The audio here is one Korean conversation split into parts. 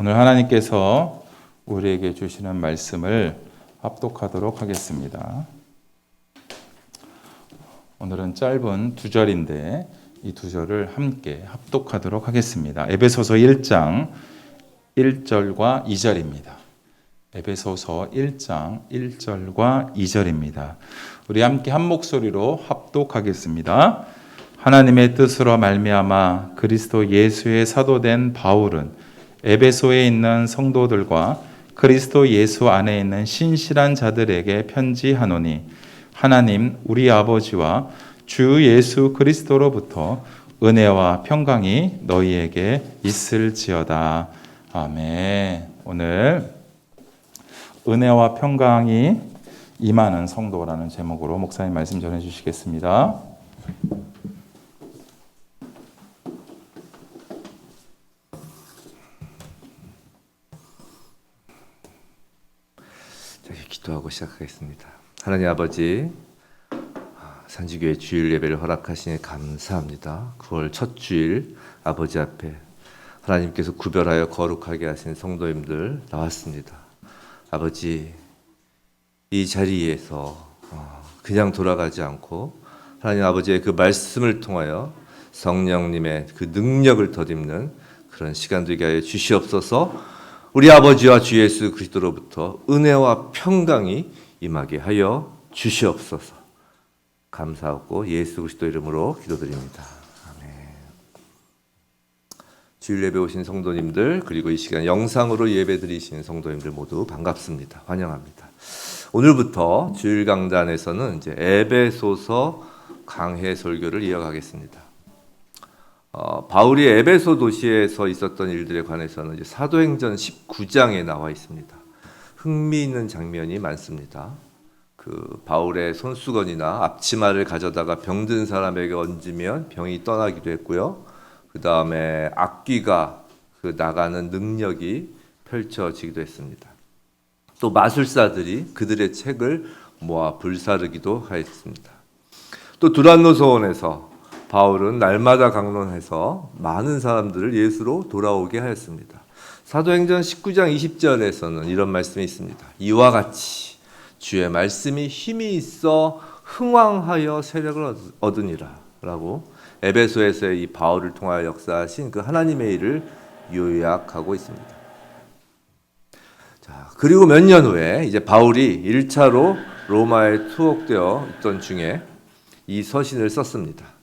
오늘 하나님께서 우리에게 주시는 말씀을 합독하도록 하겠습니다. 오늘은 짧은 두 절인데 이 두 절을 함께 합독하도록 하겠습니다. 에베소서 1장 1절과 2절입니다. 에베소서 1장 1절과 2절입니다. 우리 함께 한 목소리로 합독하겠습니다. 하나님의 뜻으로 말미암아 그리스도 예수의 사도된 바울은 에베소에 있는 성도들과 그리스도 예수 안에 있는 신실한 자들에게 편지하노니 하나님 우리 아버지와 주 예수 그리스도로부터 은혜와 평강이 너희에게 있을지어다. 아멘. 오늘 은혜와 평강이 임하는 성도라는 제목으로 목사님 말씀 전해 주시겠습니다. 기도하고 시작하겠습니다. 하나님 아버지, 산지교회 주일 예배를 허락하시니 감사합니다. 9월 첫 주일 아버지 앞에 하나님께서 구별하여 거룩하게 하신 성도님들 나왔습니다. 아버지, 이 자리에서 그냥 돌아가지 않고 하나님 아버지의 그 말씀을 통하여 성령님의 그 능력을 덧입는 그런 시간 되게 하여 주시옵소서. 우리 아버지와 주 예수 그리스도로부터 은혜와 평강이 임하게 하여 주시옵소서. 감사하고 예수 그리스도 이름으로 기도드립니다. 아멘. 주일 예배 오신 성도님들, 그리고 이 시간 영상으로 예배 드리시는 성도님들 모두 반갑습니다. 환영합니다. 오늘부터 주일 강단에서는 이제 에베소서 강해 설교를 이어가겠습니다. 바울이 에베소 도시에서 있었던 일들에 관해서는 이제 사도행전 19장에 나와 있습니다. 흥미있는 장면이 많습니다. 그 바울의 손수건이나 앞치마를 가져다가 병든 사람에게 얹으면 병이 떠나기도 했고요. 그 다음에 악귀가 나가는 능력이 펼쳐지기도 했습니다. 또 마술사들이 그들의 책을 모아 불사르기도 하였습니다. 또 두란노 소원에서 바울은 날마다 강론해서 많은 사람들을 예수로 돌아오게 하였습니다. 사도행전 19장 20절에서는 이런 말씀이 있습니다. 이와 같이 주의 말씀이 힘이 있어 흥왕하여 세력을 얻으니라 라고 에베소에서의 이 바울을 통하여 역사하신 그 하나님의 일을 요약하고 있습니다. 자, 그리고 몇 년 후에 이제 바울이 1차로 로마에 투옥되어 있던 중에 이 서신을 썼습니다.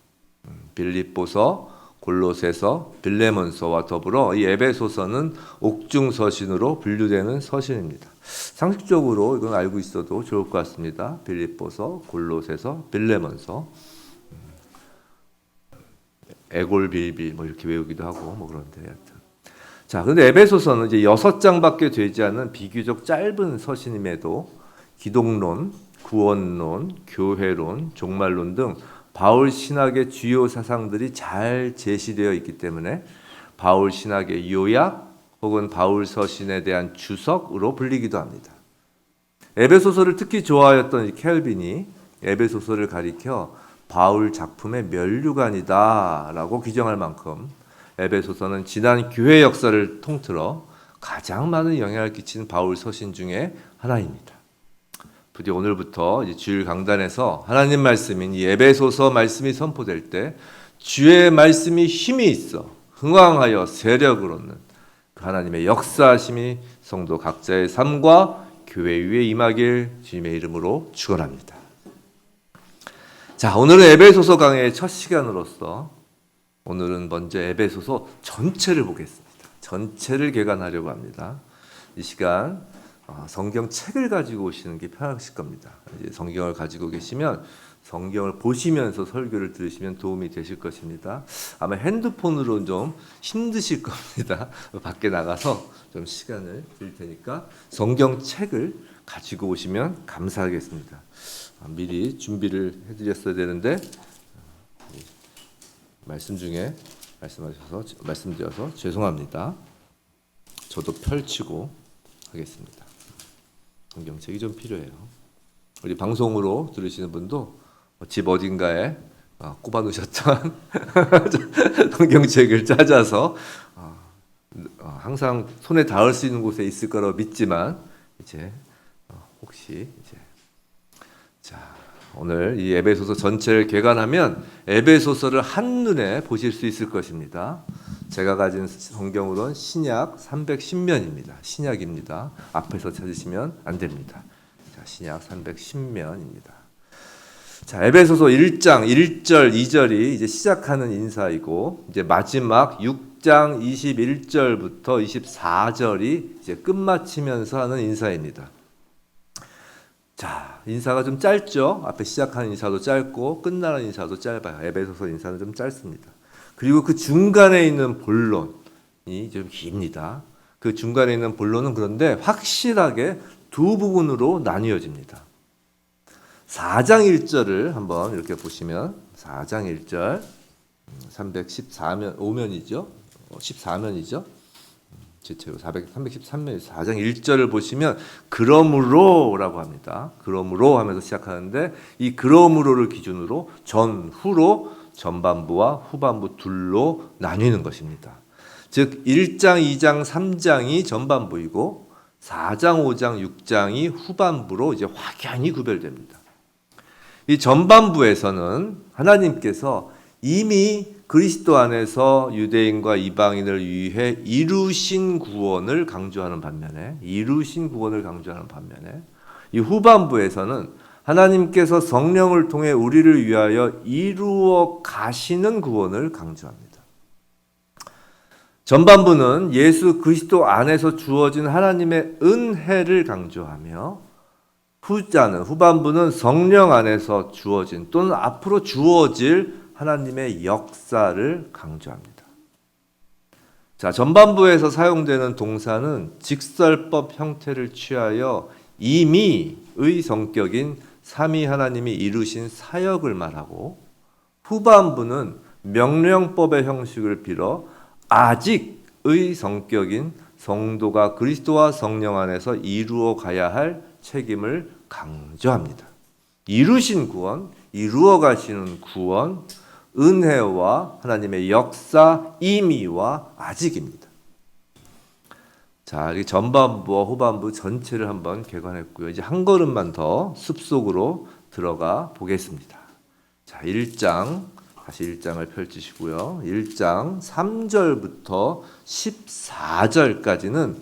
빌립보서, 골로새서, 빌레몬서와 더불어 이 에베소서는 옥중 서신으로 분류되는 서신입니다. 상식적으로 이건 알고 있어도 좋을 것 같습니다. 빌립보서, 골로새서, 빌레몬서, 에골빌빌 뭐 이렇게 외우기도 하고 뭐 그런데 하여튼. 자, 근데 에베소서는 이제 6장밖에 되지 않은 비교적 짧은 서신임에도 기독론, 구원론, 교회론, 종말론 등 바울 신학의 주요 사상들이 잘 제시되어 있기 때문에 바울 신학의 요약 혹은 바울 서신에 대한 주석으로 불리기도 합니다. 에베소서를 특히 좋아하였던 이 켈빈이 에베소서를 가리켜 바울 작품의 면류관이다라고 규정할 만큼 에베소서는 지난 교회 역사를 통틀어 가장 많은 영향을 끼친 바울 서신 중에 하나입니다. 부디 오늘부터 이제 주일 강단에서 하나님 말씀인 이 에베소서 말씀이 선포될 때 주의 말씀이 힘이 있어 흥왕하여 세력을 얻는 그 하나님의 역사하심이 성도 각자의 삶과 교회 위에 임하길 주님의 이름으로 축원합니다. 자, 오늘은 에베소서 강의의 첫 시간으로서 오늘은 먼저 에베소서 전체를 보겠습니다. 전체를 개관하려고 합니다. 이 시간 성경 책을 가지고 오시는 게 편하실 겁니다. 이제 성경을 가지고 계시면 성경을 보시면서 설교를 들으시면 도움이 되실 것입니다. 아마 핸드폰으로는 좀 힘드실 겁니다. 밖에 나가서 좀 시간을 드릴 테니까 성경 책을 가지고 오시면 감사하겠습니다. 미리 준비를 해드렸어야 되는데 말씀 중에 말씀드려서 죄송합니다. 저도 펼치고 하겠습니다. 성경책이 좀 필요해요. 우리 방송으로 들으시는 분도 집 어딘가에 꼽아 놓으셨던 성경책을 찾아서 항상 손에 닿을 수 있는 곳에 있을 거라고 믿지만 이제 혹시 이제 자 오늘 이 에베소서 전체를 개관하면 에베소서를 한눈에 보실 수 있을 것입니다. 제가 가진 성경으로는 신약 310면입니다. 신약입니다. 앞에서 찾으시면 안 됩니다. 자, 신약 310면입니다. 자, 에베소서 1장 1절 2절이 이제 시작하는 인사이고 이제 마지막 6장 21절부터 24절이 이제 끝마치면서 하는 인사입니다. 자, 인사가 좀 짧죠? 앞에 시작하는 인사도 짧고 끝나는 인사도 짧아요. 에베소서 인사는 좀 짧습니다. 그리고 그 중간에 있는 본론이 좀 깁니다. 그 중간에 있는 본론은 그런데 확실하게 두 부분으로 나뉘어집니다. 4장 1절을 한번 이렇게 보시면 4장 1절 314면 5면이죠. 14면이죠. 제체로 313면 4장 1절을 보시면 그러므로라고 합니다. 그러므로 하면서 시작하는데 이 그러므로를 기준으로 전후로 전반부와 후반부 둘로 나뉘는 것입니다. 즉 1장, 2장, 3장이 전반부이고 4장, 5장, 6장이 후반부로 이제 확연히 구별됩니다. 이 전반부에서는 하나님께서 이미 그리스도 안에서 유대인과 이방인을 위해 이루신 구원을 강조하는 반면에 이 후반부에서는 하나님께서 성령을 통해 우리를 위하여 이루어 가시는 구원을 강조합니다. 전반부는 예수 그리스도 안에서 주어진 하나님의 은혜를 강조하며 후반부는 성령 안에서 주어진 또는 앞으로 주어질 하나님의 역사를 강조합니다. 자, 전반부에서 사용되는 동사는 직설법 형태를 취하여 이미의 성격인 삼위 하나님이 이루신 사역을 말하고 후반부는 명령법의 형식을 빌어 아직의 성격인 성도가 그리스도와 성령 안에서 이루어 가야 할 책임을 강조합니다. 이루신 구원, 이루어 가시는 구원, 은혜와 하나님의 역사, 임의와 아직입니다. 자, 이 전반부와 후반부 전체를 한번 개관했고요. 이제 한 걸음만 더 숲속으로 들어가 보겠습니다. 자, 1장, 다시 1장을 펼치시고요. 1장 3절부터 14절까지는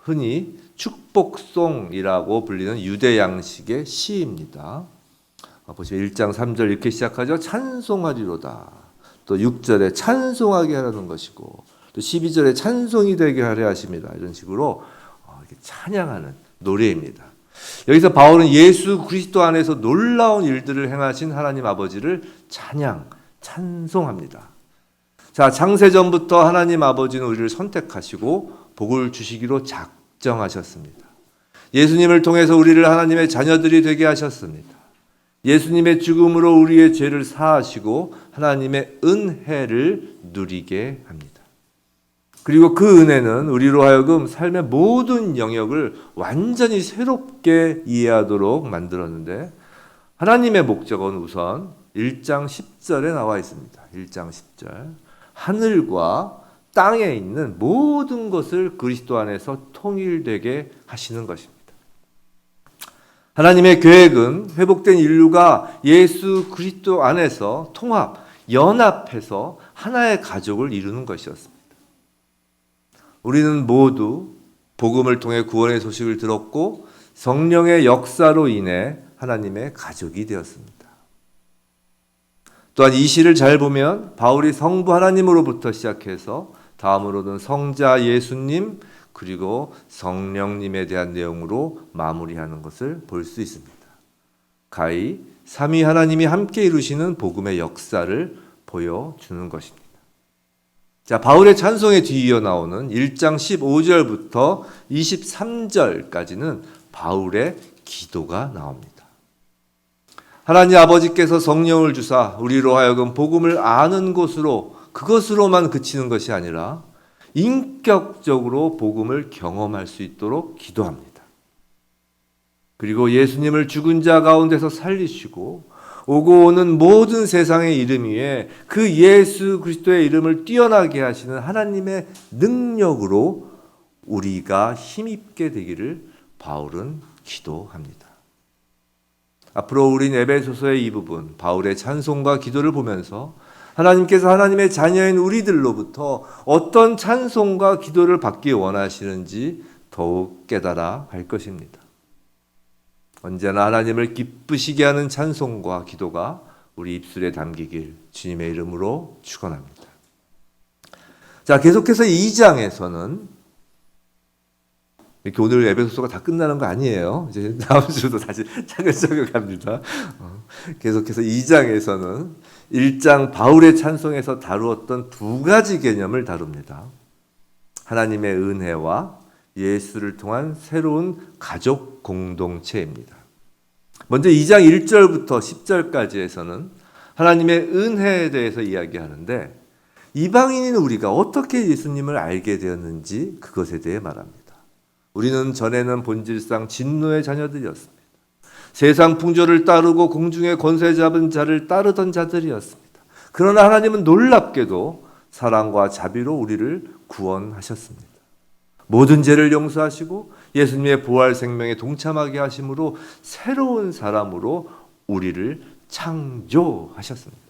흔히 축복송이라고 불리는 유대 양식의 시입니다. 보시면 1장 3절 이렇게 시작하죠. 찬송하리로다. 또 6절에 찬송하게 하라는 것이고 또 12절에 찬송이 되게 하려 하십니다. 이런 식으로 이렇게 찬양하는 노래입니다. 여기서 바울은 예수 그리스도 안에서 놀라운 일들을 행하신 하나님 아버지를 찬송합니다. 자, 창세전부터 하나님 아버지는 우리를 선택하시고 복을 주시기로 작정하셨습니다. 예수님을 통해서 우리를 하나님의 자녀들이 되게 하셨습니다. 예수님의 죽음으로 우리의 죄를 사하시고 하나님의 은혜를 누리게 합니다. 그리고 그 은혜는 우리로 하여금 삶의 모든 영역을 완전히 새롭게 이해하도록 만들었는데 하나님의 목적은 우선 1장 10절에 나와 있습니다. 1장 10절. 하늘과 땅에 있는 모든 것을 그리스도 안에서 통일되게 하시는 것입니다. 하나님의 계획은 회복된 인류가 예수 그리스도 안에서 연합해서 하나의 가족을 이루는 것이었습니다. 우리는 모두 복음을 통해 구원의 소식을 들었고 성령의 역사로 인해 하나님의 가족이 되었습니다. 또한 이 시를 잘 보면 바울이 성부 하나님으로부터 시작해서 다음으로는 성자 예수님 그리고 성령님에 대한 내용으로 마무리하는 것을 볼 수 있습니다. 가히 삼위 하나님이 함께 이루시는 복음의 역사를 보여주는 것입니다. 자, 바울의 찬송에 뒤이어 나오는 1장 15절부터 23절까지는 바울의 기도가 나옵니다. 하나님 아버지께서 성령을 주사 우리로 하여금 복음을 아는 그것으로만 그치는 것이 아니라 인격적으로 복음을 경험할 수 있도록 기도합니다. 그리고 예수님을 죽은 자 가운데서 살리시고 오고 오는 모든 세상의 이름 위에 그 예수 그리스도의 이름을 뛰어나게 하시는 하나님의 능력으로 우리가 힘입게 되기를 바울은 기도합니다. 앞으로 우린 에베소서의 이 부분, 바울의 찬송과 기도를 보면서 하나님께서 하나님의 자녀인 우리들로부터 어떤 찬송과 기도를 받기 원하시는지 더욱 깨달아 갈 것입니다. 언제나 하나님을 기쁘시게 하는 찬송과 기도가 우리 입술에 담기길 주님의 이름으로 축원합니다. 자, 계속해서 2장에서는 이렇게 오늘 에베소서가 다 끝나는 거 아니에요. 이제 다음 주도 다시 차근차근 갑니다. 계속해서 2장에서는 1장 바울의 찬송에서 다루었던 두 가지 개념을 다룹니다. 하나님의 은혜와 예수를 통한 새로운 가족 공동체입니다. 먼저 2장 1절부터 10절까지에서는 하나님의 은혜에 대해서 이야기하는데 이방인인 우리가 어떻게 예수님을 알게 되었는지 그것에 대해 말합니다. 우리는 전에는 본질상 진노의 자녀들이었습니다. 세상 풍조를 따르고 공중의 권세 잡은 자를 따르던 자들이었습니다. 그러나 하나님은 놀랍게도 사랑과 자비로 우리를 구원하셨습니다. 모든 죄를 용서하시고 예수님의 부활 생명에 동참하게 하심으로 새로운 사람으로 우리를 창조하셨습니다.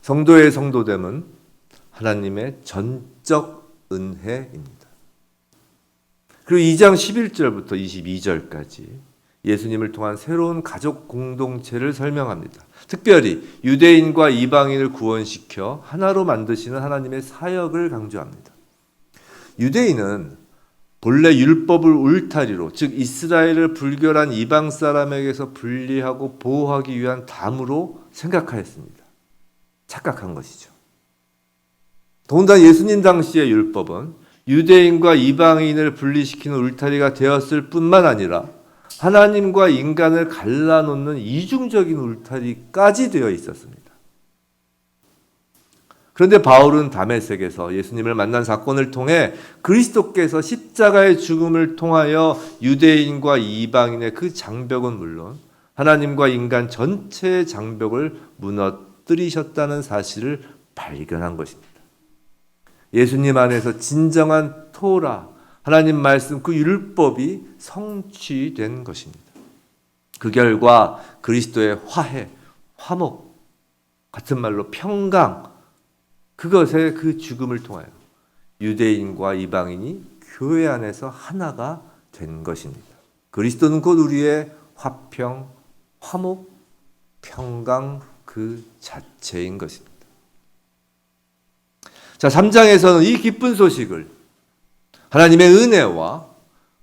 성도의 성도됨은 하나님의 전적 은혜입니다. 그리고 2장 11절부터 22절까지 예수님을 통한 새로운 가족 공동체를 설명합니다. 특별히 유대인과 이방인을 구원시켜 하나로 만드시는 하나님의 사역을 강조합니다. 유대인은 본래 율법을 울타리로, 즉 이스라엘을 불결한 이방 사람에게서 분리하고 보호하기 위한 담으로 생각하였습니다. 착각한 것이죠. 더군다나 예수님 당시의 율법은 유대인과 이방인을 분리시키는 울타리가 되었을 뿐만 아니라 하나님과 인간을 갈라놓는 이중적인 울타리까지 되어 있었습니다. 그런데 바울은 다메섹에서 예수님을 만난 사건을 통해 그리스도께서 십자가의 죽음을 통하여 유대인과 이방인의 그 장벽은 물론 하나님과 인간 전체의 장벽을 무너뜨리셨다는 사실을 발견한 것입니다. 예수님 안에서 진정한 토라, 하나님 말씀 그 율법이 성취된 것입니다. 그 결과 그리스도의 화해, 화목, 같은 말로 평강, 그것의 그 죽음을 통하여 유대인과 이방인이 교회 안에서 하나가 된 것입니다. 그리스도는 곧 우리의 화평, 화목, 평강 그 자체인 것입니다. 자, 3장에서는 이 기쁜 소식을 하나님의 은혜와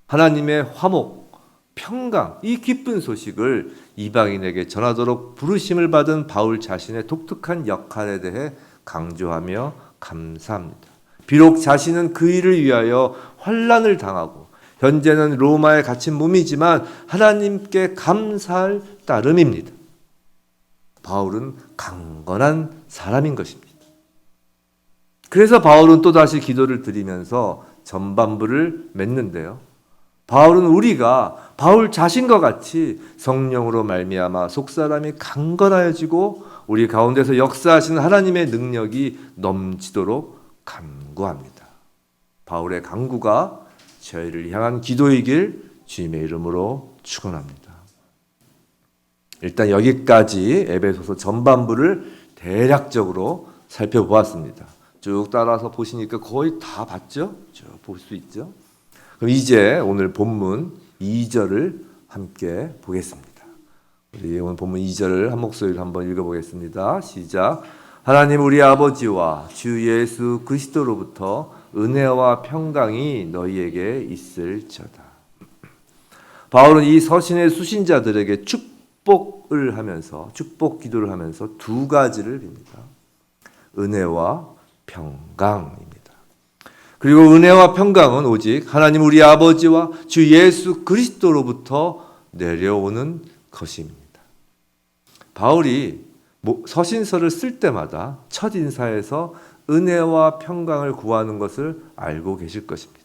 하나님의 화목, 평강, 이 기쁜 소식을 이방인에게 전하도록 부르심을 받은 바울 자신의 독특한 역할에 대해 강조하며 감사합니다. 비록 자신은 그 일을 위하여 환난을 당하고 현재는 로마에 갇힌 몸이지만 하나님께 감사할 따름입니다. 바울은 강건한 사람인 것입니다. 그래서 바울은 또다시 기도를 드리면서 전반부를 맺는데요. 바울은 우리가 바울 자신과 같이 성령으로 말미암아 속사람이 강건하여지고 우리 가운데서 역사하시는 하나님의 능력이 넘치도록 간구합니다. 바울의 간구가 저희를 향한 기도이길 주님의 이름으로 축원합니다. 일단 여기까지 에베소서 전반부를 대략적으로 살펴보았습니다. 쭉 따라서 보시니까 거의 다 봤죠? 쭉 볼 수 있죠? 그럼 이제 오늘 본문 2절을 함께 보겠습니다. 우리 오늘 본문 2절을 한 목소리로 한번 읽어보겠습니다. 시작. 하나님 우리 아버지와 주 예수 그리스도로부터 은혜와 평강이 너희에게 있을지어다. 바울은 이 서신의 수신자들에게 축복을 하면서 축복 기도를 하면서 두 가지를 빕니다. 은혜와 평강입니다. 그리고 은혜와 평강은 오직 하나님 우리 아버지와 주 예수 그리스도로부터 내려오는 것입니다. 바울이 서신서를 쓸 때마다 첫 인사에서 은혜와 평강을 구하는 것을 알고 계실 것입니다.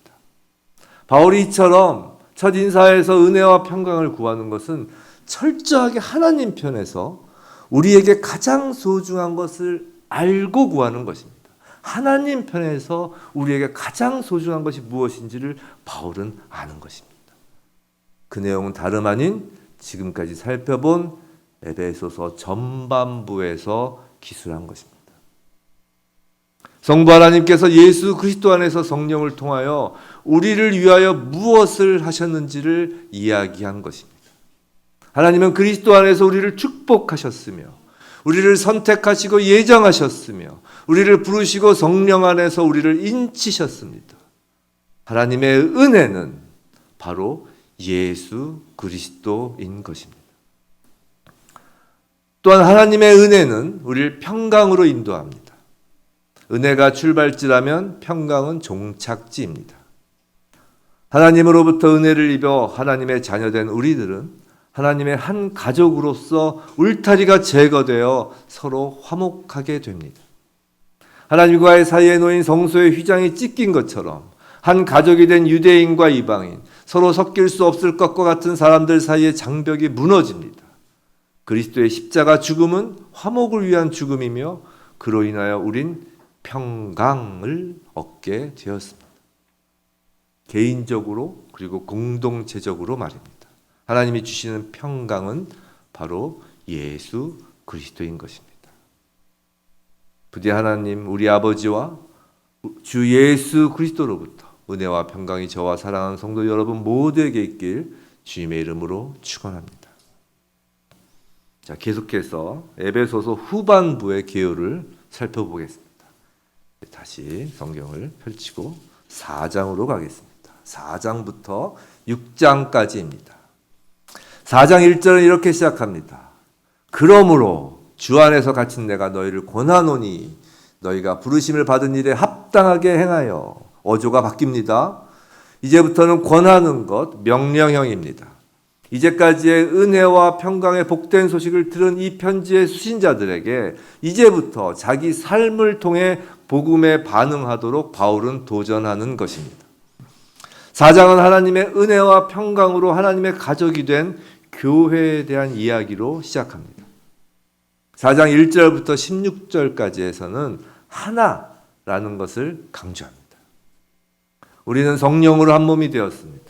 바울이 이처럼 첫 인사에서 은혜와 평강을 구하는 것은 철저하게 하나님 편에서 우리에게 가장 소중한 것을 알고 구하는 것입니다. 하나님 편에서 우리에게 가장 소중한 것이 무엇인지를 바울은 아는 것입니다. 그 내용은 다름 아닌 지금까지 살펴본 에베소서 전반부에서 기술한 것입니다. 성부 하나님께서 예수 그리스도 안에서 성령을 통하여 우리를 위하여 무엇을 하셨는지를 이야기한 것입니다. 하나님은 그리스도 안에서 우리를 축복하셨으며 우리를 선택하시고 예정하셨으며 우리를 부르시고 성령 안에서 우리를 인치셨습니다. 하나님의 은혜는 바로 예수 그리스도인 것입니다. 또한 하나님의 은혜는 우리를 평강으로 인도합니다. 은혜가 출발지라면 평강은 종착지입니다. 하나님으로부터 은혜를 입어 하나님의 자녀된 우리들은 하나님의 한 가족으로서 울타리가 제거되어 서로 화목하게 됩니다. 하나님과의 사이에 놓인 성소의 휘장이 찢긴 것처럼 한 가족이 된 유대인과 이방인, 서로 섞일 수 없을 것과 같은 사람들 사이의 장벽이 무너집니다. 그리스도의 십자가 죽음은 화목을 위한 죽음이며 그로 인하여 우린 평강을 얻게 되었습니다. 개인적으로 그리고 공동체적으로 말입니다. 하나님이 주시는 평강은 바로 예수 그리스도인 것입니다. 부디 하나님 우리 아버지와 주 예수 그리스도로부터 은혜와 평강이 저와 사랑하는 성도 여러분 모두에게 있길 주님의 이름으로 축원합니다. 자, 계속해서 에베소서 후반부의 개요를 살펴보겠습니다. 다시 성경을 펼치고 4장으로 가겠습니다. 4장부터 6장까지입니다. 4장 1절은 이렇게 시작합니다. 그러므로 주 안에서 갇힌 내가 너희를 권하노니 너희가 부르심을 받은 일에 합당하게 행하여. 어조가 바뀝니다. 이제부터는 권하는 것, 명령형입니다. 이제까지의 은혜와 평강의 복된 소식을 들은 이 편지의 수신자들에게 이제부터 자기 삶을 통해 복음에 반응하도록 바울은 도전하는 것입니다. 4장은 하나님의 은혜와 평강으로 하나님의 가족이 된 교회에 대한 이야기로 시작합니다. 4장 1절부터 16절까지에서는 하나라는 것을 강조합니다. 우리는 성령으로 한 몸이 되었습니다.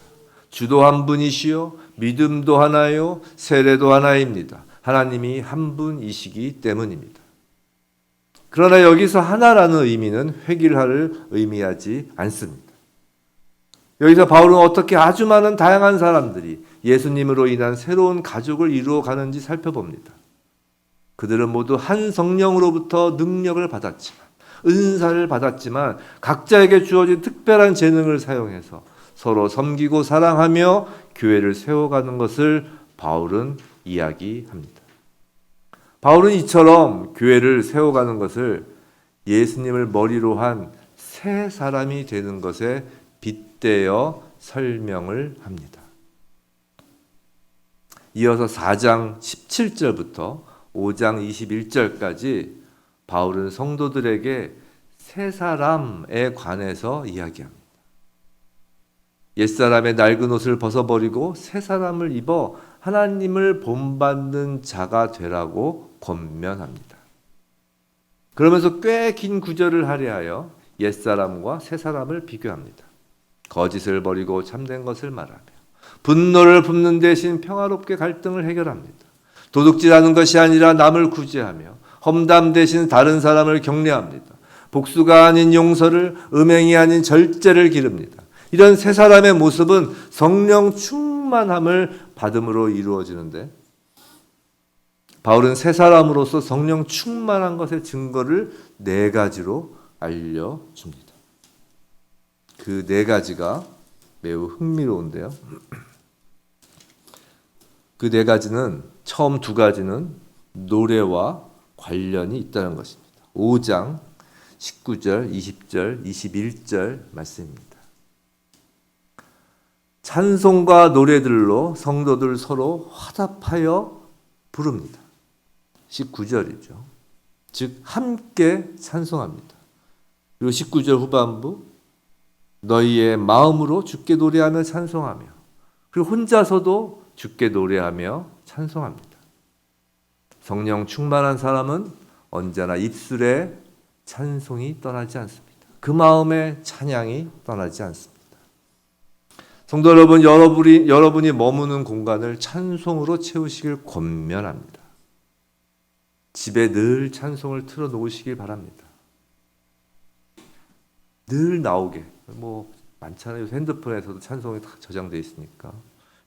주도 한 분이시요 믿음도 하나요 세례도 하나입니다. 하나님이 한 분이시기 때문입니다. 그러나 여기서 하나라는 의미는 획일화를 의미하지 않습니다. 여기서 바울은 어떻게 아주 많은 다양한 사람들이 예수님으로 인한 새로운 가족을 이루어 가는지 살펴봅니다. 그들은 모두 한 성령으로부터 능력을 받았지만 은사를 받았지만 각자에게 주어진 특별한 재능을 사용해서 서로 섬기고 사랑하며 교회를 세워가는 것을 바울은 이야기합니다. 바울은 이처럼 교회를 세워가는 것을 예수님을 머리로 한 새 사람이 되는 것에 빗대어 설명을 합니다. 이어서 4장 17절부터 5장 21절까지 바울은 성도들에게 새 사람에 관해서 이야기합니다. 옛사람의 낡은 옷을 벗어버리고 새 사람을 입어 하나님을 본받는 자가 되라고 권면합니다. 그러면서 꽤 긴 구절을 할애하여 옛사람과 새 사람을 비교합니다. 거짓을 버리고 참된 것을 말하며 분노를 품는 대신 평화롭게 갈등을 해결합니다. 도둑질하는 것이 아니라 남을 구제하며 험담 대신 다른 사람을 격려합니다. 복수가 아닌 용서를, 음행이 아닌 절제를 기릅니다. 이런 새 사람의 모습은 성령 충만함을 받음으로 이루어지는데 바울은 새 사람으로서 성령 충만한 것의 증거를 4가지로 알려줍니다. 그 4가지가 매우 흥미로운데요. 그 4가지는 처음 2가지는 노래와 관련이 있다는 것입니다. 5장 19절, 20절, 21절 말씀입니다. 찬송과 노래들로 성도들 서로 화답하여 부릅니다. 19절이죠. 즉 함께 찬송합니다. 그리고 19절 후반부 너희의 마음으로 주께 노래하며 찬송하며 그리고 혼자서도 주께 노래하며 찬송합니다. 성령 충만한 사람은 언제나 입술에 찬송이 떠나지 않습니다. 그 마음에 찬양이 떠나지 않습니다. 성도 여러분, 여러분이 머무는 공간을 찬송으로 채우시길 권면합니다. 집에 늘 찬송을 틀어 놓으시길 바랍니다. 늘 나오게. 많잖아요. 핸드폰에서도 찬송이 다 저장되어 있으니까.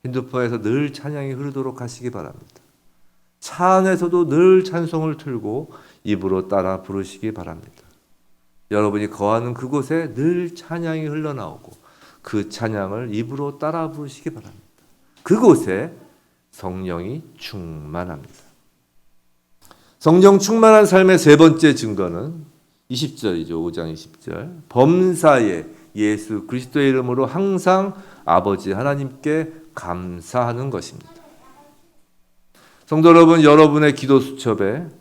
핸드폰에서 늘 찬양이 흐르도록 하시기 바랍니다. 차 안에서도 늘 찬송을 틀고 입으로 따라 부르시기 바랍니다. 여러분이 거하는 그곳에 늘 찬양이 흘러나오고 그 찬양을 입으로 따라 부르시기 바랍니다. 그곳에 성령이 충만합니다. 성령 충만한 삶의 세 번째 증거는 20절이죠. 5장 20절. 범사에 예수 그리스도의 이름으로 항상 아버지 하나님께 감사하는 것입니다. 성도 여러분, 여러분의 기도 수첩은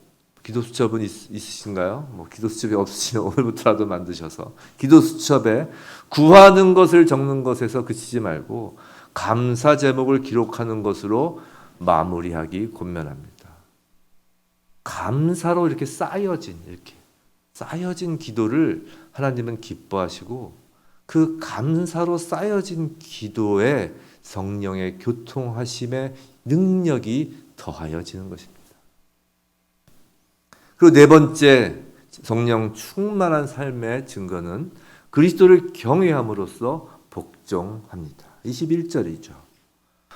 있으신가요? 기도 수첩이 없으시면 오늘부터라도 만드셔서 기도 수첩에 구하는 것을 적는 것에서 그치지 말고 감사 제목을 기록하는 것으로 마무리하기 권면합니다. 감사로 이렇게 쌓여진 기도를 하나님은 기뻐하시고 그 감사로 쌓여진 기도에 성령의 교통하심의 능력이 더하여지는 것입니다. 그리고 네 번째 성령 충만한 삶의 증거는 그리스도를 경외함으로써 복종합니다. 21절이죠.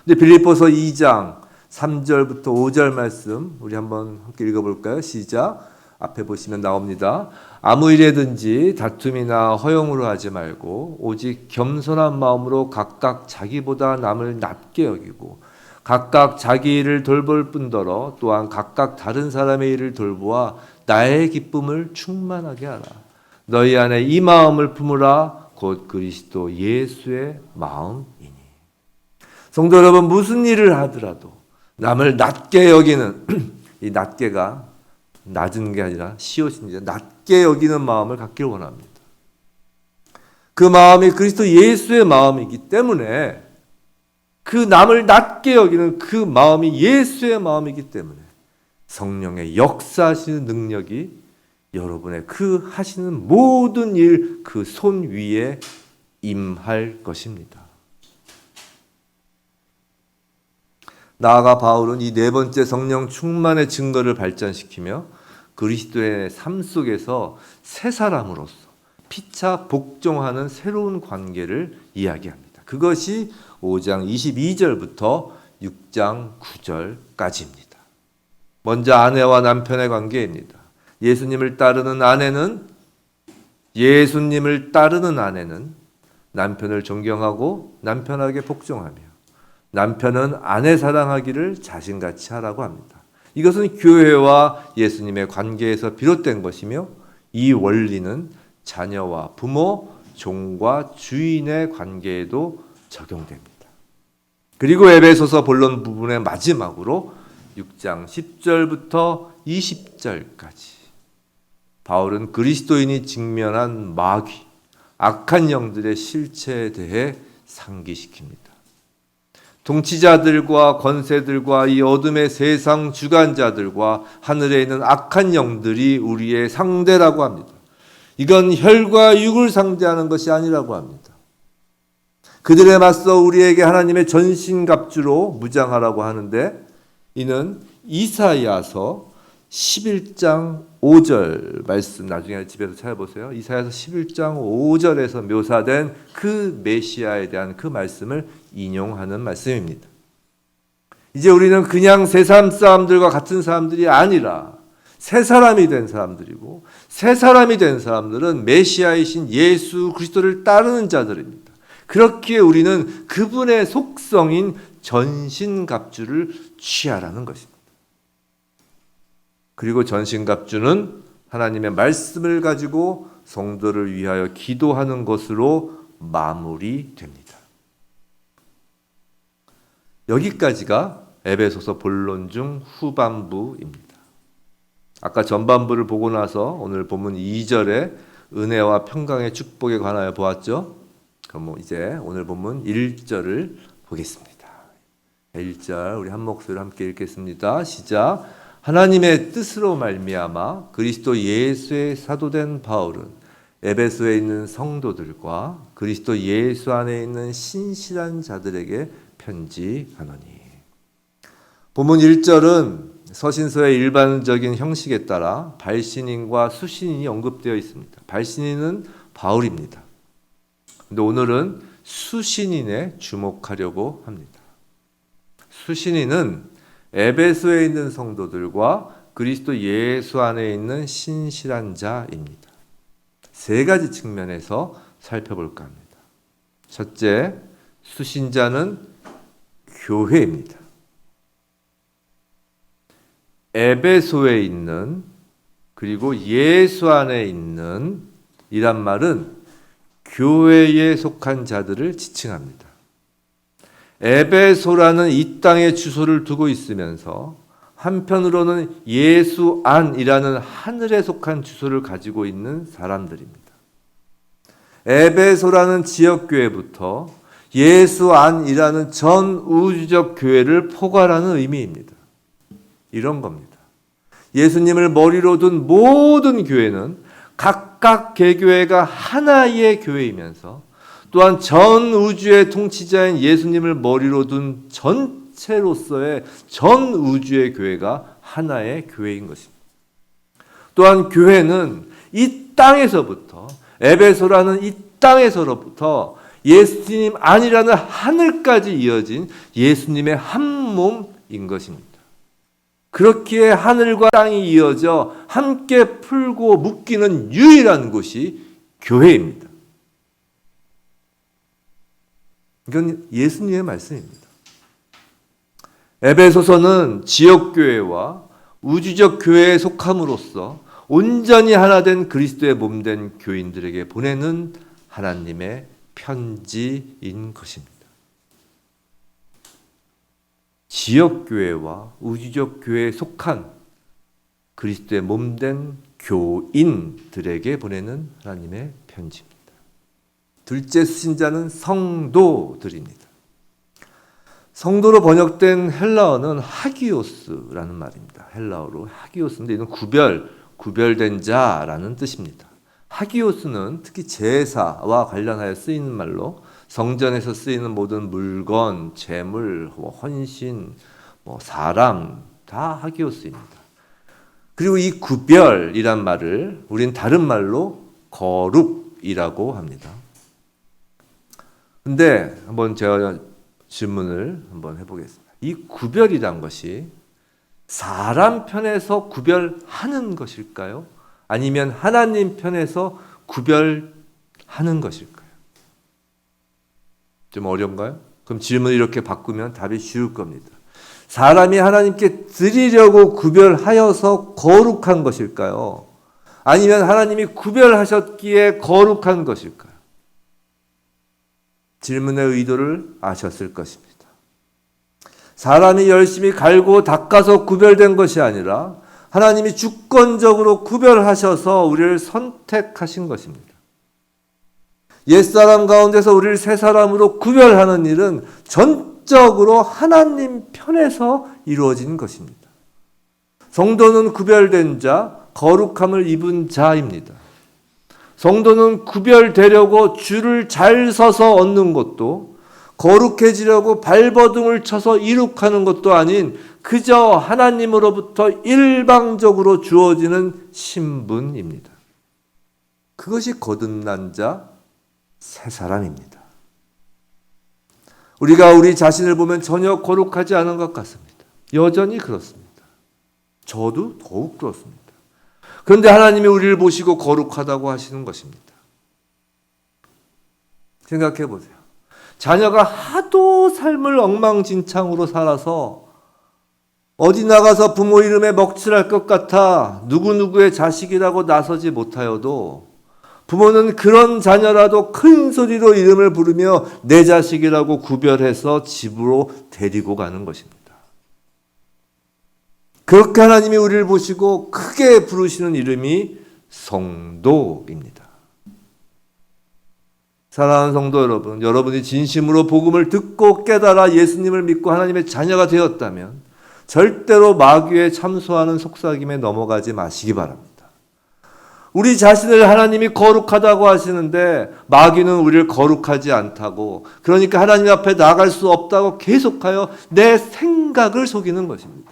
근데 빌립보서 2장 3절부터 5절 말씀 우리 한번 함께 읽어볼까요? 시작. 앞에 보시면 나옵니다. 아무 일에든지 다툼이나 허용으로 하지 말고 오직 겸손한 마음으로 각각 자기보다 남을 낮게 여기고 각각 자기 일을 돌볼 뿐더러 또한 각각 다른 사람의 일을 돌보아 나의 기쁨을 충만하게 하라. 너희 안에 이 마음을 품으라. 곧 그리스도 예수의 마음이니. 성도 여러분, 무슨 일을 하더라도 남을 낮게 여기는 이 낮게가 낮은 게 아니라 시옷입니다. 낮게 여기는 마음을 갖기를 원합니다. 그 마음이 그리스도 예수의 마음이기 때문에 그 남을 낮게 여기는 그 마음이 예수의 마음이기 때문에 성령의 역사하시는 능력이 여러분의 그 하시는 모든 일 그 손 위에 임할 것입니다. 나아가 바울은 이 네 번째 성령 충만의 증거를 발전시키며 그리스도의 삶 속에서 새 사람으로서 피차 복종하는 새로운 관계를 이야기합니다. 그것이 5장 22절부터 6장 9절까지입니다. 먼저 아내와 남편의 관계입니다. 예수님을 따르는 아내는 남편을 존경하고 남편에게 복종하며 남편은 아내 사랑하기를 자신같이 하라고 합니다. 이것은 교회와 예수님의 관계에서 비롯된 것이며 이 원리는 자녀와 부모, 종과 주인의 관계에도 적용됩니다. 그리고 에베소서 본론 부분의 마지막으로 6장 10절부터 20절까지 바울은 그리스도인이 직면한 마귀, 악한 영들의 실체에 대해 상기시킵니다. 통치자들과 권세들과 이 어둠의 세상 주관자들과 하늘에 있는 악한 영들이 우리의 상대라고 합니다. 이건 혈과 육을 상대하는 것이 아니라고 합니다. 그들에 맞서 우리에게 하나님의 전신갑주로 무장하라고 하는데 이는 이사야서 11장 5절 말씀 나중에 집에서 찾아보세요. 이사야서 11장 5절에서 묘사된 그 메시아에 대한 그 말씀을 인용하는 말씀입니다. 이제 우리는 그냥 세상 사람들과 같은 사람들이 아니라 새 사람이 된 사람들이고 새 사람이 된 사람들은 메시아이신 예수 그리스도를 따르는 자들입니다. 그렇기에 우리는 그분의 속성인 전신갑주를 취하라는 것입니다. 그리고 전신갑주는 하나님의 말씀을 가지고 성도를 위하여 기도하는 것으로 마무리됩니다. 여기까지가 에베소서 본론 중 후반부입니다. 아까 전반부를 보고 나서 오늘 본문 2절에 은혜와 평강의 축복에 관하여 보았죠. 그럼 이제 오늘 본문 1절을 보겠습니다. 1절 우리 한 목소리로 함께 읽겠습니다. 시작. 하나님의 뜻으로 말미암아 그리스도 예수의 사도된 바울은 에베소에 있는 성도들과 그리스도 예수 안에 있는 신실한 자들에게 편지하노니. 본문 1절은 서신서의 일반적인 형식에 따라 발신인과 수신인이 언급되어 있습니다. 발신인은 바울입니다. 근데 오늘은 수신인에 주목하려고 합니다. 수신인은 에베소에 있는 성도들과 그리스도 예수 안에 있는 신실한 자입니다. 세 가지 측면에서 살펴볼까 합니다. 첫째, 수신자는 교회입니다. 에베소에 있는 그리고 예수 안에 있는 이란 말은 교회에 속한 자들을 지칭합니다. 에베소라는 이 땅에 주소를 두고 있으면서 한편으로는 예수 안이라는 하늘에 속한 주소를 가지고 있는 사람들입니다. 에베소라는 지역교회부터 예수 안이라는 전 우주적 교회를 포괄하는 의미입니다. 이런 겁니다. 예수님을 머리로 둔 모든 교회는 각각 개교회가 하나의 교회이면서 또한 전 우주의 통치자인 예수님을 머리로 둔 전체로서의 전 우주의 교회가 하나의 교회인 것입니다. 또한 교회는 이 땅에서부터 에베소라는 이 땅에서로부터 예수님 안이라는 하늘까지 이어진 예수님의 한 몸인 것입니다. 그렇기에 하늘과 땅이 이어져 함께 풀고 묶이는 유일한 곳이 교회입니다. 이건 예수님의 말씀입니다. 에베소서는 지역교회와 우주적 교회에 속함으로써 온전히 하나 된 그리스도의 몸된 교인들에게 보내는 하나님의 편지인 것입니다. 지역교회와 우주적 교회에 속한 그리스도의 몸된 교인들에게 보내는 하나님의 편지입니다. 둘째 수신자는 성도들입니다. 성도로 번역된 헬라어는 하기오스라는 말입니다. 헬라어로 하기오스인데 이는 구별된 자라는 뜻입니다. 하기오스는 특히 제사와 관련하여 쓰이는 말로 성전에서 쓰이는 모든 물건, 재물, 헌신, 사람 다 하기오스입니다. 그리고 이 구별이란 말을 우린 다른 말로 거룩이라고 합니다. 근데 한번 제가 질문을 한번 해보겠습니다. 이 구별이란 것이 사람 편에서 구별하는 것일까요? 아니면 하나님 편에서 구별하는 것일까요? 좀 어려운가요? 그럼 질문을 이렇게 바꾸면 답이 쉬울 겁니다. 사람이 하나님께 드리려고 구별하여서 거룩한 것일까요? 아니면 하나님이 구별하셨기에 거룩한 것일까요? 질문의 의도를 아셨을 것입니다. 사람이 열심히 갈고 닦아서 구별된 것이 아니라 하나님이 주권적으로 구별하셔서 우리를 선택하신 것입니다. 옛사람 가운데서 우리를 새 사람으로 구별하는 일은 전적으로 하나님 편에서 이루어진 것입니다. 성도는 구별된 자, 거룩함을 입은 자입니다. 성도는 구별되려고 줄을 잘 서서 얻는 것도 거룩해지려고 발버둥을 쳐서 이룩하는 것도 아닌 그저 하나님으로부터 일방적으로 주어지는 신분입니다. 그것이 거듭난 자, 새 사람입니다. 우리가 우리 자신을 보면 전혀 거룩하지 않은 것 같습니다. 여전히 그렇습니다. 저도 더욱 그렇습니다. 그런데 하나님이 우리를 보시고 거룩하다고 하시는 것입니다. 생각해 보세요. 자녀가 하도 삶을 엉망진창으로 살아서 어디 나가서 부모 이름에 먹칠할 것 같아 누구누구의 자식이라고 나서지 못하여도 부모는 그런 자녀라도 큰 소리로 이름을 부르며 내 자식이라고 구별해서 집으로 데리고 가는 것입니다. 그렇게 하나님이 우리를 보시고 크게 부르시는 이름이 성도입니다. 사랑하는 성도 여러분, 여러분이 진심으로 복음을 듣고 깨달아 예수님을 믿고 하나님의 자녀가 되었다면 절대로 마귀에 참소하는 속삭임에 넘어가지 마시기 바랍니다. 우리 자신을 하나님이 거룩하다고 하시는데 마귀는 우리를 거룩하지 않다고, 그러니까 하나님 앞에 나갈 수 없다고 계속하여 내 생각을 속이는 것입니다.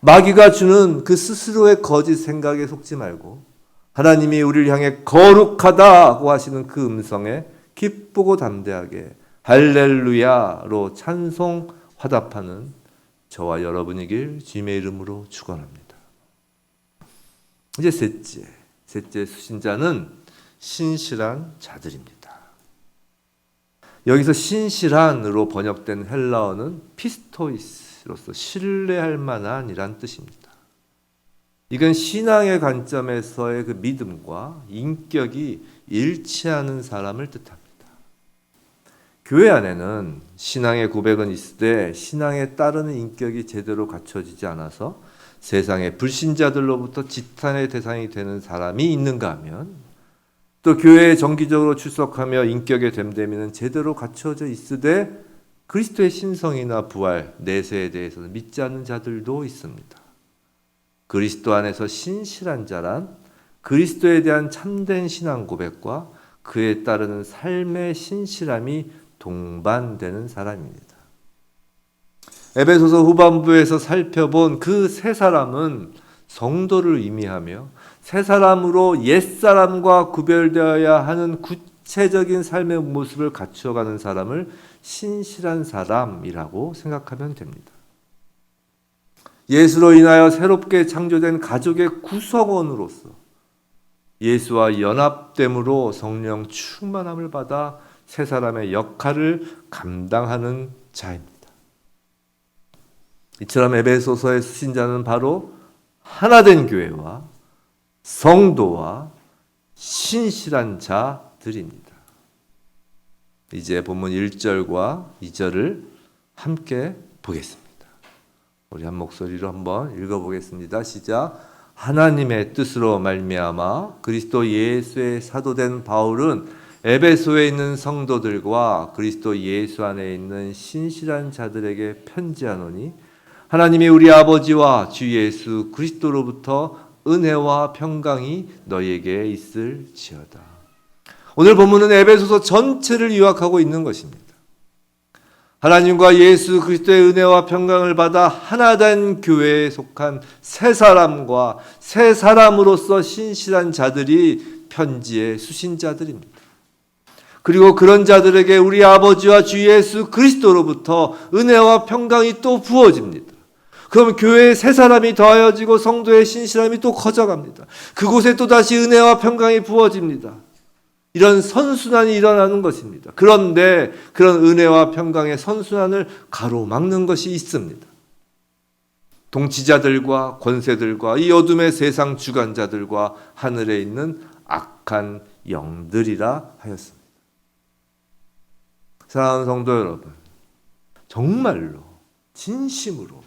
마귀가 주는 그 스스로의 거짓 생각에 속지 말고 하나님이 우리를 향해 거룩하다고 하시는 그 음성에 기쁘고 담대하게 할렐루야로 찬송 화답하는 저와 여러분이길 주님의 이름으로 축원합니다. 이제 셋째 수신자는 신실한 자들입니다. 여기서 신실한으로 번역된 헬라어는 피스토이스로서 신뢰할 만한이란 뜻입니다. 이건 신앙의 관점에서의 그 믿음과 인격이 일치하는 사람을 뜻합니다. 교회 안에는 신앙의 고백은 있으되 신앙에 따르는 인격이 제대로 갖춰지지 않아서 세상의 불신자들로부터 지탄의 대상이 되는 사람이 있는가 하면, 또 교회에 정기적으로 출석하며 인격의 됨됨이는 제대로 갖춰져 있으되 그리스도의 신성이나 부활, 내세에 대해서는 믿지 않는 자들도 있습니다. 그리스도 안에서 신실한 자란 그리스도에 대한 참된 신앙 고백과 그에 따르는 삶의 신실함이 동반되는 사람입니다. 에베소서 후반부에서 살펴본 그 세 사람은 성도를 의미하며 새 사람으로 옛사람과 구별되어야 하는 구체적인 삶의 모습을 갖추어가는 사람을 신실한 사람이라고 생각하면 됩니다. 예수로 인하여 새롭게 창조된 가족의 구성원으로서 예수와 연합됨으로 성령 충만함을 받아 새 사람의 역할을 감당하는 자입니다. 이처럼 에베소서의 수신자는 바로 하나된 교회와 성도와 신실한 자들입니다. 이제 본문 1절과 2절을 함께 보겠습니다. 우리 한 목소리로 한번 읽어보겠습니다. 시작. 하나님의 뜻으로 말미암아 그리스도 예수의 사도된 바울은 에베소에 있는 성도들과 그리스도 예수 안에 있는 신실한 자들에게 편지하노니 하나님이 우리 아버지와 주 예수 그리스도로부터 은혜와 평강이 너희에게 있을지어다. 오늘 본문은 에베소서 전체를 요약하고 있는 것입니다. 하나님과 예수 그리스도의 은혜와 평강을 받아 하나된 교회에 속한 새 사람과 새 사람으로서 신실한 자들이 편지의 수신자들입니다. 그리고 그런 자들에게 우리 아버지와 주 예수 그리스도로부터 은혜와 평강이 또 부어집니다. 그럼 교회에 새 사람이 더하여지고 성도의 신실함이 또 커져갑니다. 그곳에 또다시 은혜와 평강이 부어집니다. 이런 선순환이 일어나는 것입니다. 그런데 그런 은혜와 평강의 선순환을 가로막는 것이 있습니다. 통치자들과 권세들과 이 어둠의 세상 주관자들과 하늘에 있는 악한 영들이라 하였습니다. 사랑하는 성도 여러분, 정말로 진심으로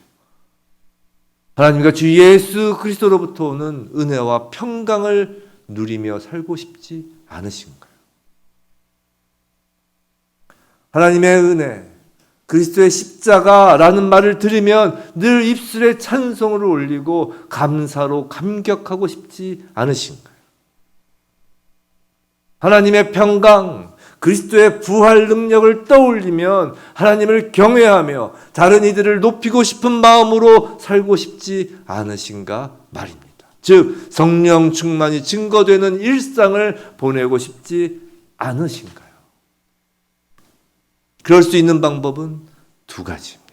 하나님과 주 예수 그리스도로부터 오는 은혜와 평강을 누리며 살고 싶지 않으신가요? 하나님의 은혜, 그리스도의 십자가라는 말을 들으면 늘 입술에 찬송을 올리고 감사로 감격하고 싶지 않으신가요? 하나님의 평강, 그리스도의 부활 능력을 떠올리면 하나님을 경외하며 다른 이들을 높이고 싶은 마음으로 살고 싶지 않으신가 말입니다. 즉 성령 충만이 증거되는 일상을 보내고 싶지 않으신가요? 그럴 수 있는 방법은 두 가지입니다.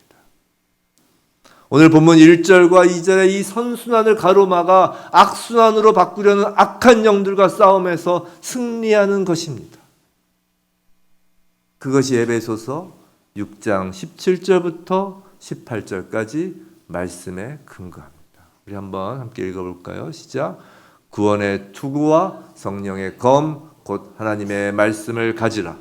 오늘 본문 1절과 2절의 이 선순환을 가로막아 악순환으로 바꾸려는 악한 영들과 싸움에서 승리하는 것입니다. 그것이 에베소서 6장 17절부터 18절까지 말씀에 근거합니다. 우리 한번 함께 읽어볼까요? 시작. 구원의 투구와 성령의 검, 곧 하나님의 말씀을 가지라.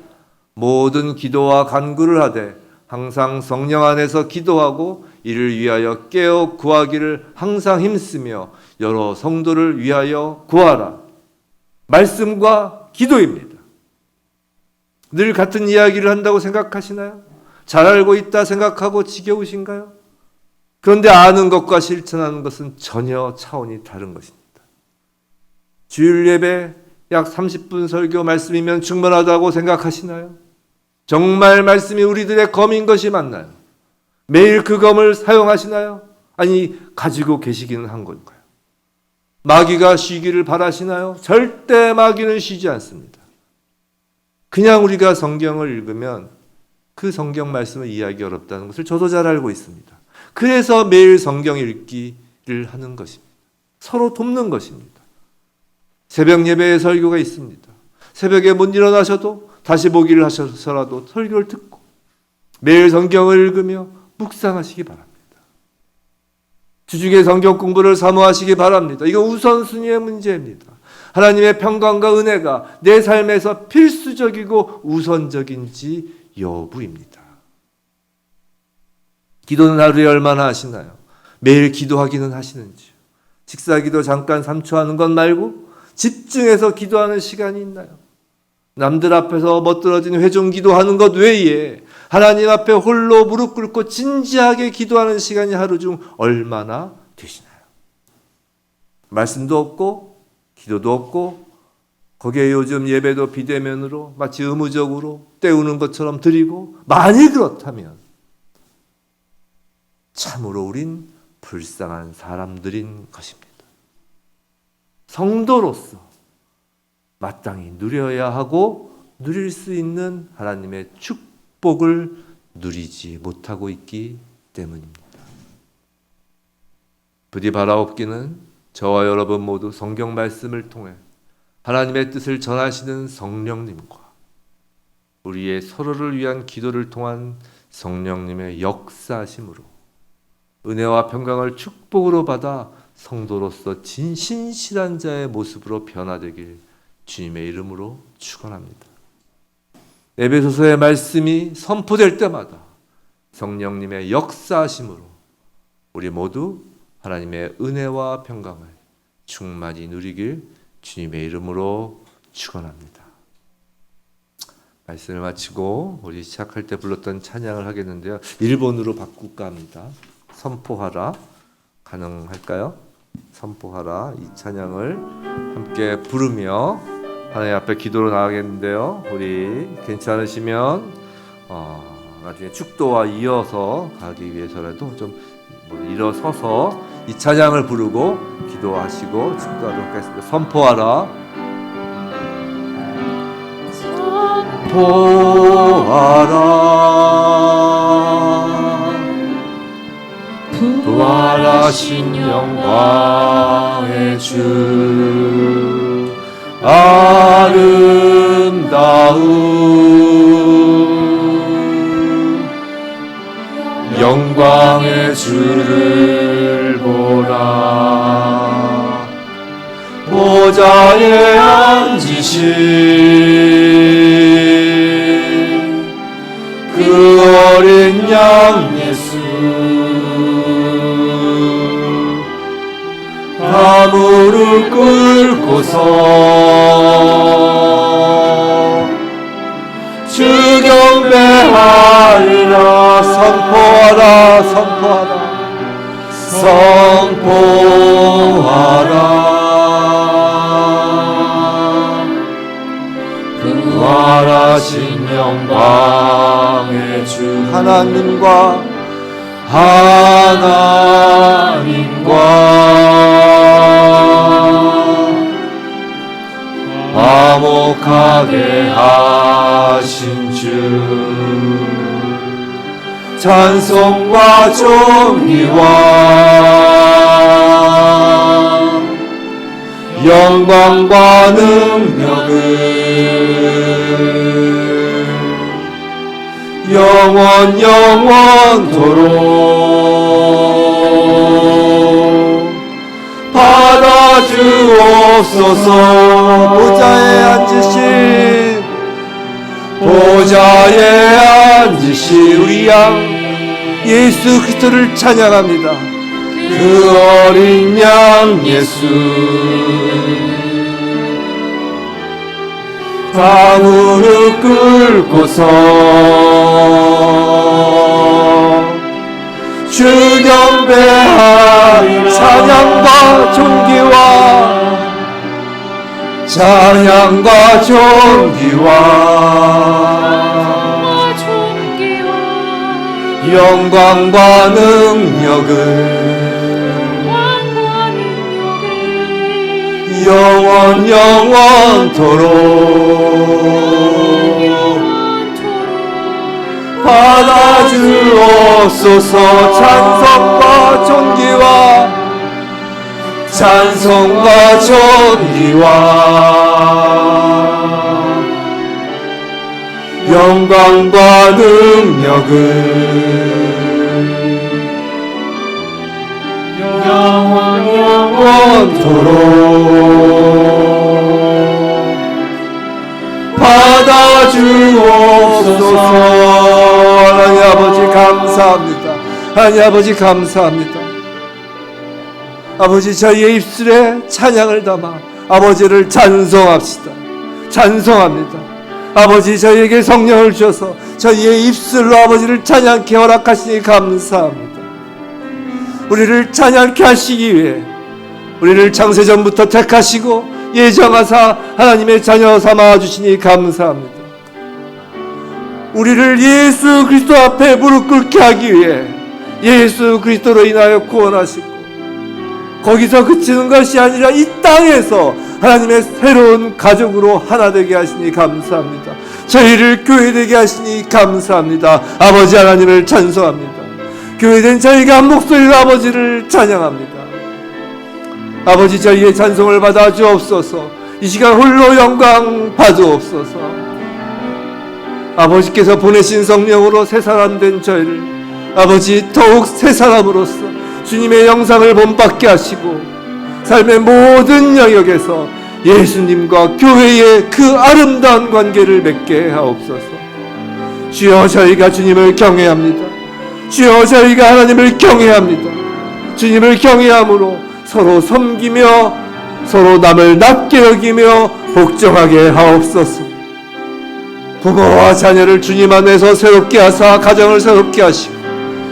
모든 기도와 간구를 하되 항상 성령 안에서 기도하고 이를 위하여 깨어 구하기를 항상 힘쓰며 여러 성도를 위하여 구하라. 말씀과 기도입니다. 늘 같은 이야기를 한다고 생각하시나요? 잘 알고 있다 생각하고 지겨우신가요? 그런데 아는 것과 실천하는 것은 전혀 차원이 다른 것입니다. 주일 예배 약 30분 설교 말씀이면 충분하다고 생각하시나요? 정말 말씀이 우리들의 검인 것이 맞나요? 매일 그 검을 사용하시나요? 아니, 가지고 계시기는 한 걸까요? 마귀가 쉬기를 바라시나요? 절대 마귀는 쉬지 않습니다. 그냥 우리가 성경을 읽으면 그 성경 말씀을 이해하기 어렵다는 것을 저도 잘 알고 있습니다. 그래서 매일 성경 읽기를 하는 것입니다. 서로 돕는 것입니다. 새벽 예배에 설교가 있습니다. 새벽에 못 일어나셔도 다시 보기를 하셔서라도 설교를 듣고 매일 성경을 읽으며 묵상하시기 바랍니다. 주중에 성경 공부를 사모하시기 바랍니다. 이건 우선순위의 문제입니다. 하나님의 평강과 은혜가 내 삶에서 필수적이고 우선적인지 여부입니다. 기도는 하루에 얼마나 하시나요? 매일 기도하기는 하시는지요? 식사기도 잠깐 3초 하는 것 말고 집중해서 기도하는 시간이 있나요? 남들 앞에서 멋들어진 회중 기도하는 것 외에 하나님 앞에 홀로 무릎 꿇고 진지하게 기도하는 시간이 하루 중 얼마나 되시나요? 말씀도 없고 기도도 없고 거기에 요즘 예배도 비대면으로 마치 의무적으로 때우는 것처럼 드리고, 만일 그렇다면 참으로 우린 불쌍한 사람들인 것입니다. 성도로서 마땅히 누려야 하고 누릴 수 있는 하나님의 축복을 누리지 못하고 있기 때문입니다. 부디 바라옵기는 저와 여러분 모두 성경 말씀을 통해 하나님의 뜻을 전하시는 성령님과 우리의 서로를 위한 기도를 통한 성령님의 역사심으로 은혜와 평강을 축복으로 받아 성도로서 신실한 자의 모습으로 변화되길 주님의 이름으로 축원합니다. 에베소서의 말씀이 선포될 때마다 성령님의 역사심으로 우리 모두 하나님의 은혜와 평강을 충만히 누리길 주님의 이름으로 축원합니다. 말씀을 마치고 우리 시작할 때 불렀던 찬양을 하겠는데요. 일본어로 바꿀까 합니다. 선포하라. 가능할까요? 선포하라. 이 찬양을 함께 부르며 하나님 앞에 기도로 나가겠는데요. 우리 괜찮으시면 나중에 축도와 이어서 가기 위해서라도 좀 일어서서 이 찬양을 부르고 기도하시고 축도하도록 하겠습니다. 선포하라. 선포하라. 부활하신 영광의 주 아름다운 영광의 주를 보라. 보좌에 앉으신 그 어린 양 예수 다 무릎 꿇고서 주 경배하리라. 선포하라. 선포하라. 선포하라. 부활하신 영광의 주 하나님과 화목하게 하신 주 찬송과 존귀와 영광과 능력을 영원토록 받아주옵소서. 보좌에 앉으신 우리 양 예수 그리스도를 찬양합니다. 그 어린 양 예수 다 무릎 꿇고서 주 경배하리. 찬양과 존귀와 영광과 능력을 영원토록 받아주옵소서. 찬송과 존귀와 영광과 능력을 영원토록 받아주옵소서. 하나님 아버지 감사합니다. 하나님 아버지 감사합니다. 아버지, 저희의 입술에 찬양을 담아 아버지를 찬송합시다. 찬송합니다. 아버지, 저희에게 성령을 주셔서 저희의 입술로 아버지를 찬양케 허락하시니 감사합니다. 우리를 찬양케 하시기 위해 우리를 창세전부터 택하시고 예정하사 하나님의 자녀 삼아 주시니 감사합니다. 우리를 예수 그리스도 앞에 무릎 꿇게 하기 위해 예수 그리스도로 인하여 구원하시고, 거기서 그치는 것이 아니라 이 땅에서 하나님의 새로운 가족으로 하나 되게 하시니 감사합니다. 저희를 교회되게 하시니 감사합니다. 아버지 하나님을 찬송합니다. 교회된 저희가 한 목소리로 아버지를 찬양합니다. 아버지, 저희의 찬송을 받아 주옵소서. 이 시간 홀로 영광 받으옵소서. 아버지께서 보내신 성령으로 새 사람 된 저희를 아버지 더욱 새 사람으로서 주님의 영상을 본받게 하시고 삶의 모든 영역에서 예수님과 교회의 그 아름다운 관계를 맺게 하옵소서. 주여, 저희가 주님을 경외합니다. 주여, 저희가 하나님을 경외합니다. 주님을 경외함으로 서로 섬기며 서로 남을 낮게 여기며 복종하게 하옵소서. 부모와 자녀를 주님 안에서 새롭게 하사 가정을 새롭게 하시고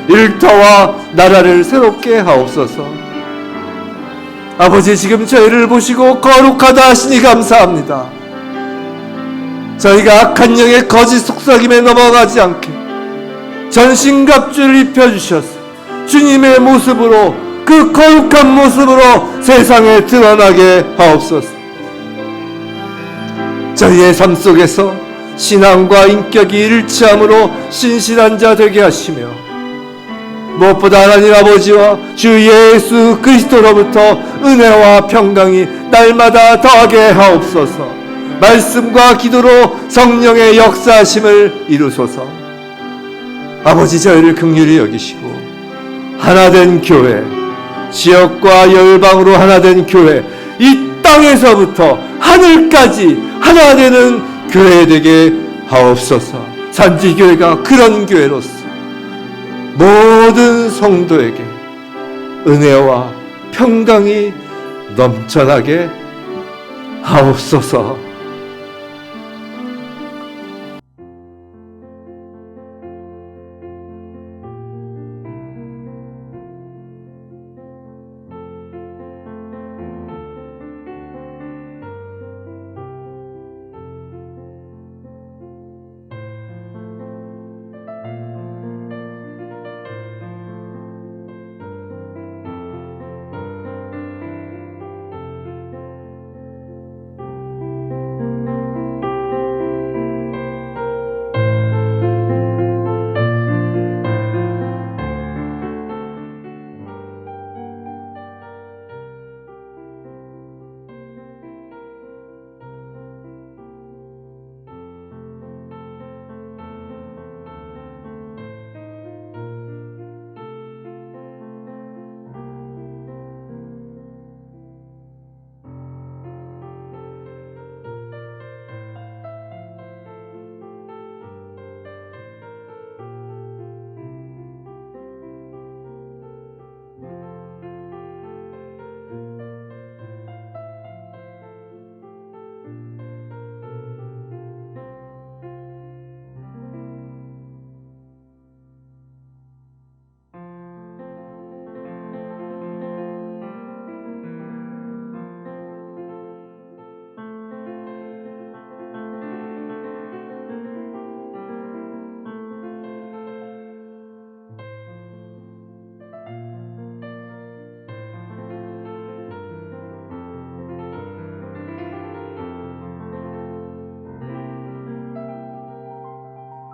일터와 나라를 새롭게 하옵소서. 아버지, 지금 저희를 보시고 거룩하다 하시니 감사합니다. 저희가 악한 영의 거짓 속삭임에 넘어가지 않게 전신갑주를 입혀주셔서 주님의 모습으로, 그 거룩한 모습으로 세상에 드러나게 하옵소서. 저희의 삶 속에서 신앙과 인격이 일치함으로 신실한 자 되게 하시며, 무엇보다 하나님 아버지와 주 예수 그리스도로부터 은혜와 평강이 날마다 더하게 하옵소서. 말씀과 기도로 성령의 역사하심을 이루소서. 아버지, 저희를 긍휼히 여기시고 하나된 교회, 지역과 열방으로 하나된 교회, 이 땅에서부터 하늘까지 하나 되는 교회 되게 하옵소서. 산지교회가 그런 교회로서 모든 성도에게 은혜와 평강이 넘쳐나게 하옵소서.